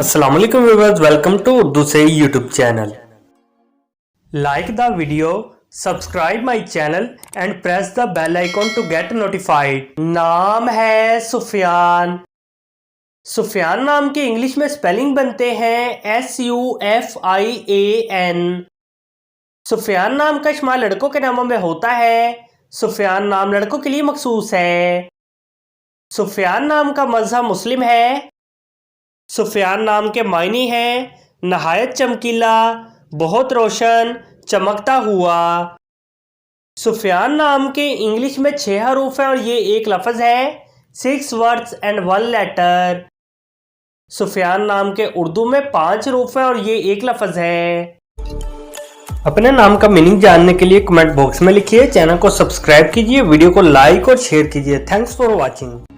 Assalamualaikum viewers, welcome to Urdu से YouTube channel. Like the video, subscribe my channel and press the bell icon to get notified. नाम है सुफियान। सुफियान नाम के English में spelling बनते हैं SUFIAN। सुफियान नाम का इस्तेमाल लड़कों के नामों में होता है। सुफियान नाम लड़कों के लिए मखसूस है। सुफियान नाम का मज़हब मुस्लिम है। सुफियान नाम के मायने हैं नहायत चमकीला, बहुत रोशन, चमकता हुआ। सुफियान नाम के इंग्लिश में 6 हरूफ हैं और ये एक लफ्ज़ है। 6 वर्ड्स एंड 1 लेटर। सुफियान नाम के उर्दू में 5 हरूफ हैं और ये एक लफ्ज़ है। अपने नाम का मीनिंग जानने के लिए कमेंट बॉक्स में लिखिए। चैनल को सब्सक्राइब कीजिए, वीडियो को लाइक और शेयर कीजिए। Thanks for watching.